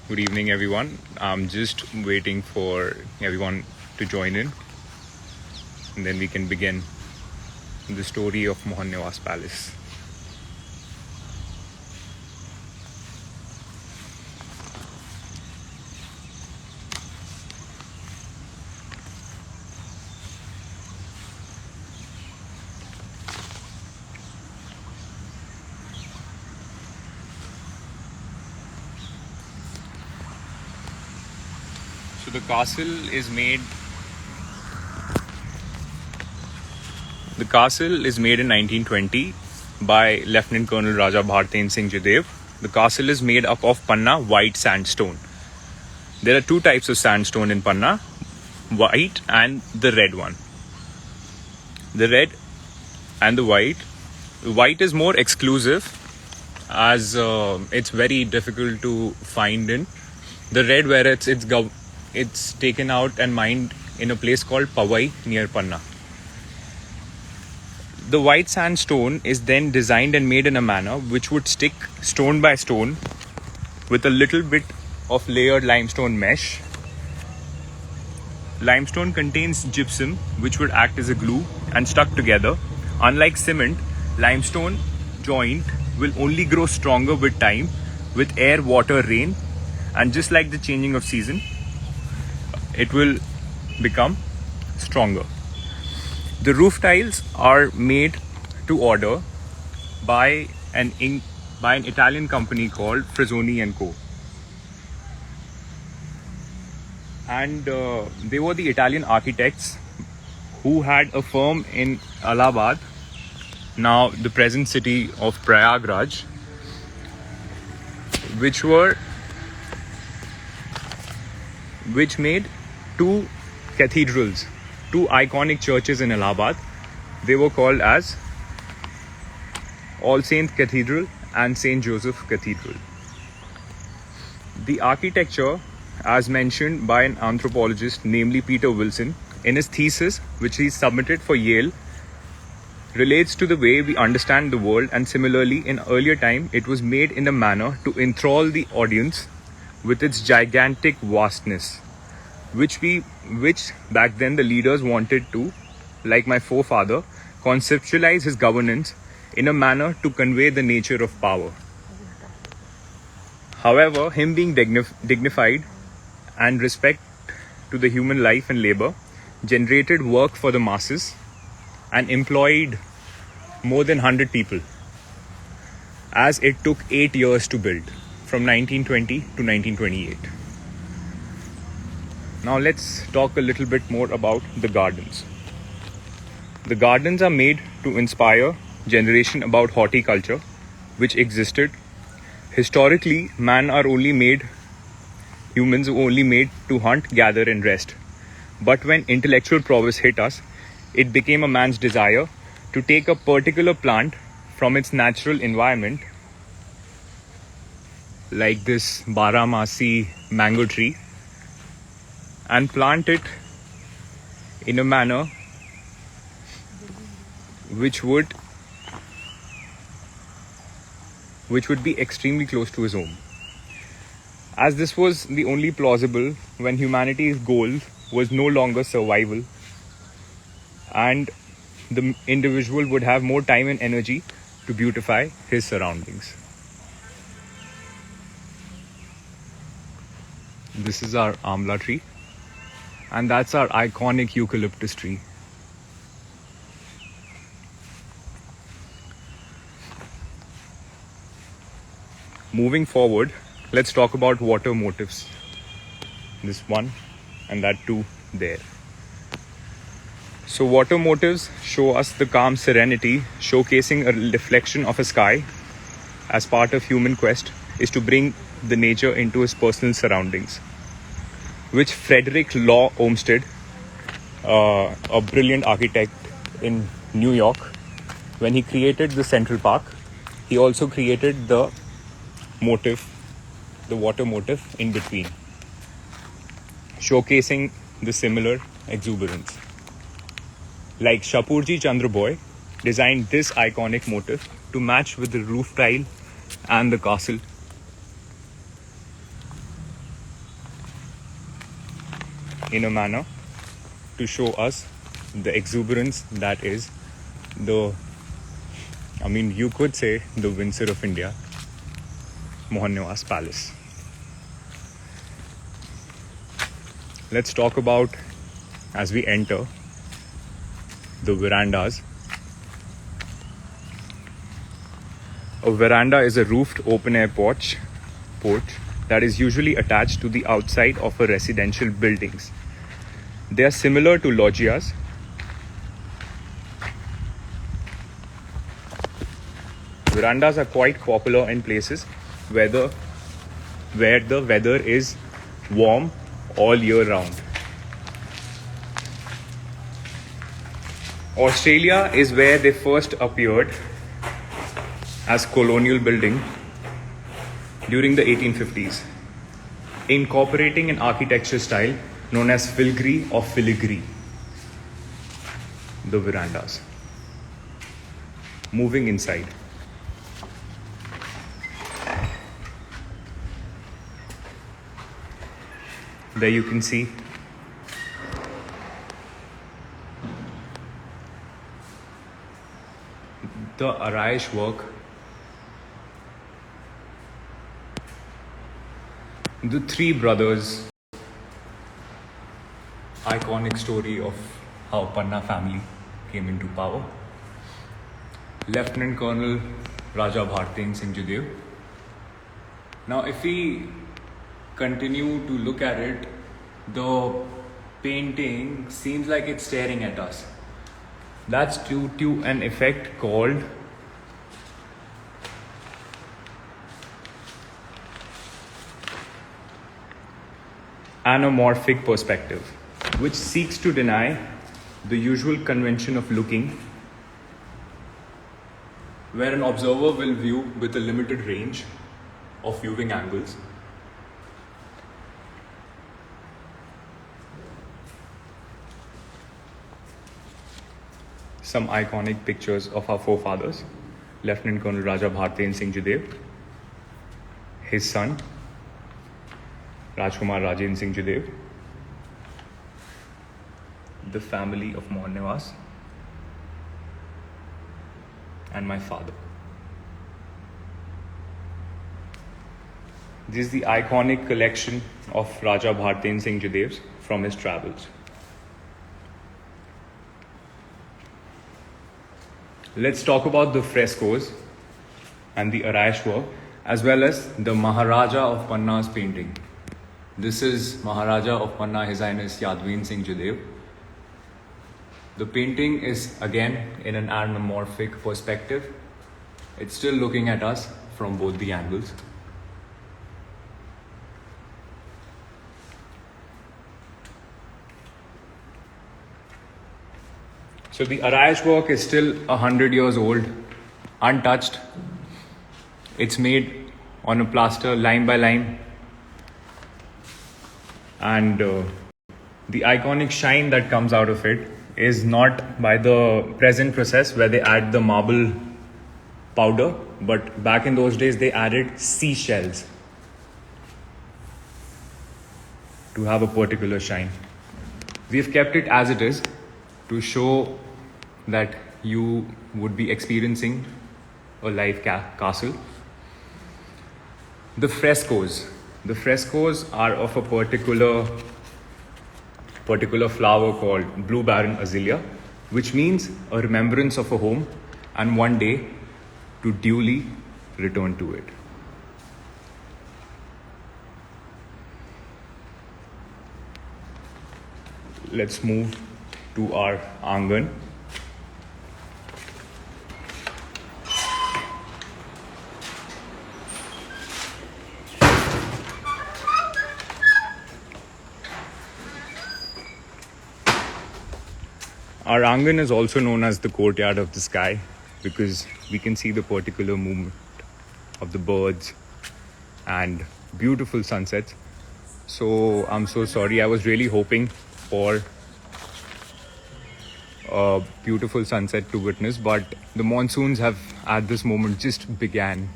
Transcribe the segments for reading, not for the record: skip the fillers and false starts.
Good evening, everyone. I'm just waiting for everyone to join in, and then we can begin the story of Mohan Nawaz Palace. So the castle is made. The castle is made in 1920 by Lieutenant Colonel Raja Bharten Singh Jadev. The castle is made up of Panna white sandstone. There are two types of sandstone in Panna, white and the red one. The red and the white. The white is more exclusive as it's very difficult to find in. The red, where it's taken out and mined in a place called Pawai near Panna. The white sandstone is then designed and made in a manner which would stick stone by stone with a little bit of layered limestone mesh. Limestone contains gypsum, which would act as a glue and stuck together. Unlike cement, limestone joint will only grow stronger with time, with air, water, rain, and just like the changing of season, it will become stronger. The roof tiles are made to order by an Italian company called Frazzoni & Co. And they were the Italian architects who had a firm in Allahabad, now the present city of Prayagraj, which made two cathedrals, two iconic churches in Allahabad. They were called as All Saints Cathedral and St. Joseph Cathedral. The architecture, as mentioned by an anthropologist, namely Peter Wilson, in his thesis, which he submitted for Yale, relates to the way we understand the world, and similarly, in earlier time, it was made in a manner to enthrall the audience with its gigantic vastness, which back then the leaders wanted to, like my forefather, conceptualize his governance in a manner to convey the nature of power. However, him being dignified and respect to the human life and labor generated work for the masses and employed more than 100 people, as it took 8 years to build, from 1920 to 1928. Now let's talk a little bit more about the gardens. The gardens are made to inspire generation about horticulture, which existed. Historically, humans were only made to hunt, gather and rest. But when intellectual prowess hit us, it became a man's desire to take a particular plant from its natural environment, like this Baramasi mango tree, and plant it in a manner which would be extremely close to his home. As this was the only plausible when humanity's goal was no longer survival, and the individual would have more time and energy to beautify his surroundings. This is our amla tree, and that's our iconic eucalyptus tree. Moving forward, let's talk about water motifs. This one and that two there. So water motifs show us the calm serenity, showcasing a reflection of a sky as part of human quest is to bring the nature into his personal surroundings, which Frederick Law Olmsted, a brilliant architect in New York, when he created the Central Park, he also created the water motif in between, showcasing the similar exuberance. Like Shapurji Chandra Boy designed this iconic motif to match with the roof tile and the castle. in a manner to show us the exuberance that is you could say the Windsor of India, Mohan Niwas Palace. Let's talk about, as we enter, the verandas. A veranda is a roofed open-air porch that is usually attached to the outside of a residential buildings. They are similar to loggias. Verandas are quite popular in places where the weather is warm all year round. Australia is where they first appeared as colonial building during the 1850s, incorporating an architecture style known as filigree or filigree. The verandas. Moving inside. There you can see the Araish work, the three brothers, iconic story of how Panna family came into power. Lieutenant Colonel Raja Bhartendra Singh Judev. Now if we continue to look at it, the painting seems like it's staring at us. That's due to an effect called anamorphic perspective, which seeks to deny the usual convention of looking, where an observer will view with a limited range of viewing angles. Some iconic pictures of our forefathers, Lieutenant Colonel Raja Bhartendra Singh Judev, his son, Rajkumar Rajendra Singh Judev, the family of Mohan Niwas, and my father. This is the iconic collection of Raja Bhartendra Singh Judev's from his travels. Let's talk about the frescoes and the Araish work, as well as the Maharaja of Panna's painting. This is Maharaja of Panna, His Highness Yadvin Singh Judev. The painting is again in an anamorphic perspective. It's still looking at us from both the angles. So the Araish work is still 100 years old, untouched. It's made on a plaster line by line. And the iconic shine that comes out of it is not by the present process where they add the marble powder, but back in those days they added seashells to have a particular shine. We've kept it as it is to show that you would be experiencing a live castle. The frescoes. The frescoes are of a particular flower called Blue Baron Azalea, which means a remembrance of a home and one day to duly return to it. Let's move to our Angan. Our Angan is also known as the courtyard of the sky because we can see the particular movement of the birds and beautiful sunsets. So I'm so sorry. I was really hoping for a beautiful sunset to witness, but the monsoons have at this moment just began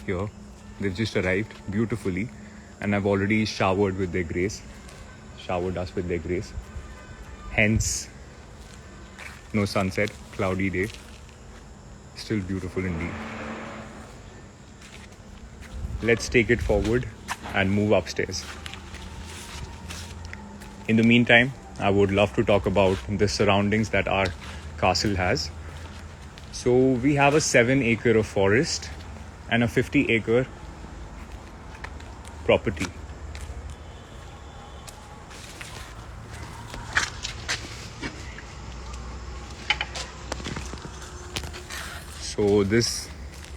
here. They've just arrived beautifully and I've already showered with their grace. showered us with their grace. Hence, no sunset, cloudy day. Still beautiful indeed. Let's take it forward and move upstairs. In the meantime, I would love to talk about the surroundings that our castle has. So we have a 7-acre of forest and a 50-acre property. So this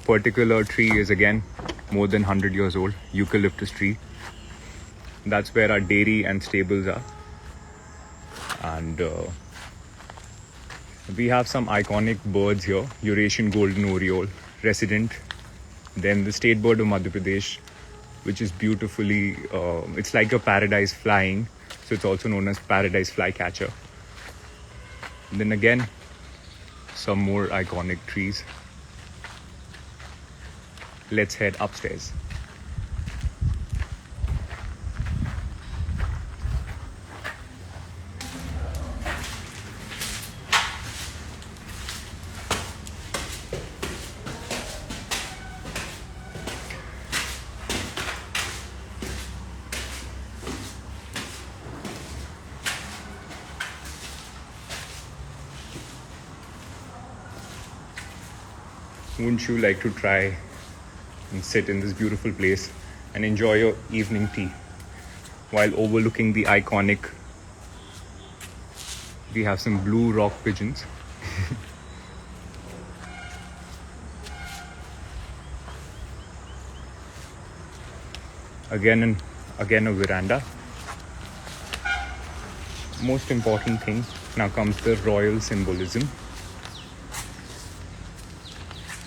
particular tree is again more than 100 years old, eucalyptus tree. That's where our dairy and stables are. And we have some iconic birds here. Eurasian golden oriole, resident. Then the state bird of Madhya Pradesh, which is beautifully, it's like a paradise flying. So it's also known as paradise flycatcher. And then again, some more iconic trees. Let's head upstairs. Wouldn't you like to try and sit in this beautiful place and enjoy your evening tea while overlooking the iconic, we have some blue rock pigeons. Again a veranda. Most important thing, now comes the royal symbolism.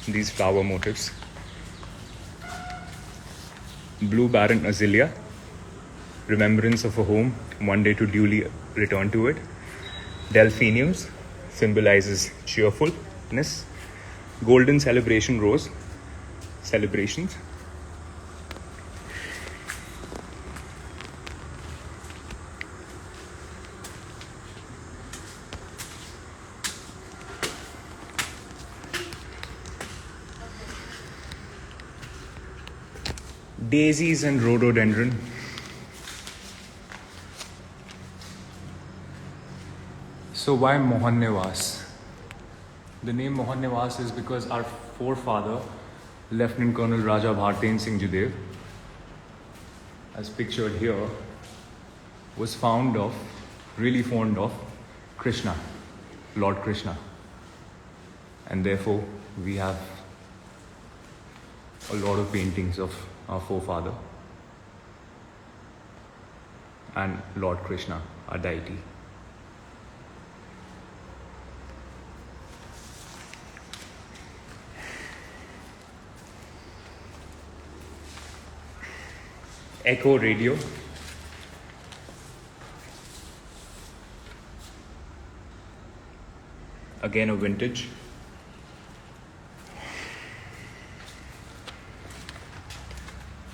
These flower motifs. Blue Baron Azalea, remembrance of a home, one day to duly return to it. Delphiniums, symbolizes cheerfulness. Golden celebration rose, celebrations. Daisies and rhododendron. So why Mohan Nivas? The name Mohan Nivas is because our forefather, Lieutenant Colonel Raja Bharten Singh Judev, as pictured here, was really fond of Krishna, Lord Krishna. And therefore, we have a lot of paintings of our forefather and Lord Krishna, our deity. Echo radio. Again a vintage.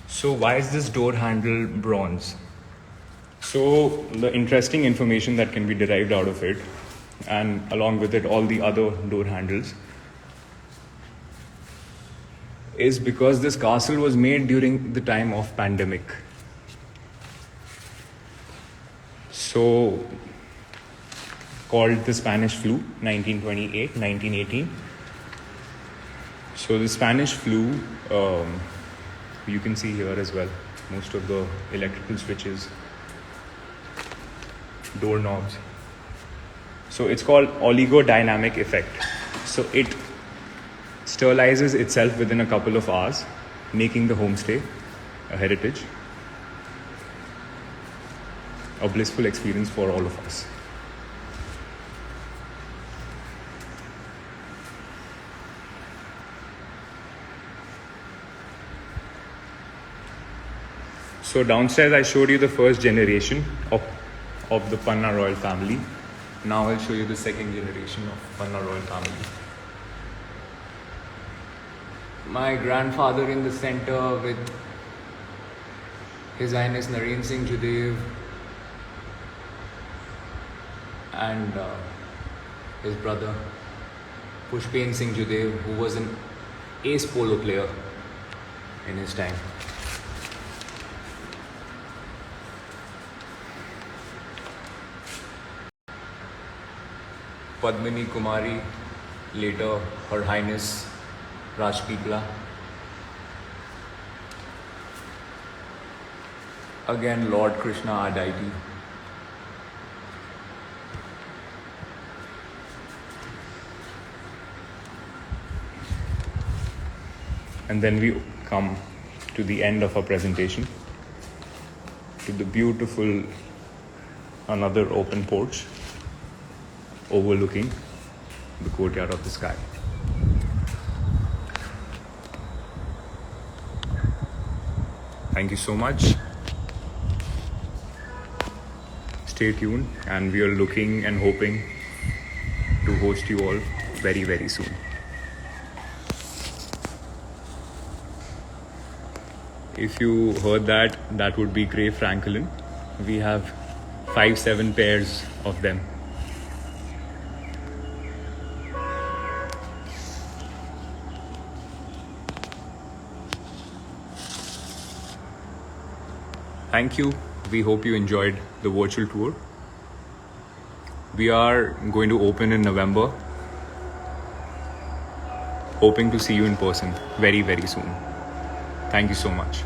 So why is this door handle bronze? So the interesting information that can be derived out of it, and along with it all the other door handles, is because this castle was made during the time of pandemic. So called the Spanish flu, 1928, 1918. So the Spanish flu, you can see here as well, most of the electrical switches, doorknobs. So it's called oligodynamic effect. So it sterilizes itself within a couple of hours, making the homestay a heritage, a blissful experience for all of us. So downstairs I showed you the first generation of the Panna royal family. Now I'll show you the second generation of Panna royal family. My grandfather in the center with His Highness Naren Singh Judev, and his brother Pushpen Singh Judev, who was an ace polo player in his time. Padmini Kumari, later Her Highness Rajpipla. Again, Lord Krishna Adaiti. And then we come to the end of our presentation, to the beautiful another open porch overlooking the courtyard of the sky. Thank you so much. Stay tuned, and we are looking and hoping to host you all very, very soon. If you heard that, that would be Grey Francolin. We have 5-7 pairs of them. Thank you. We hope you enjoyed the virtual tour. We are going to open in November. Hoping to see you in person very, very soon. Thank you so much.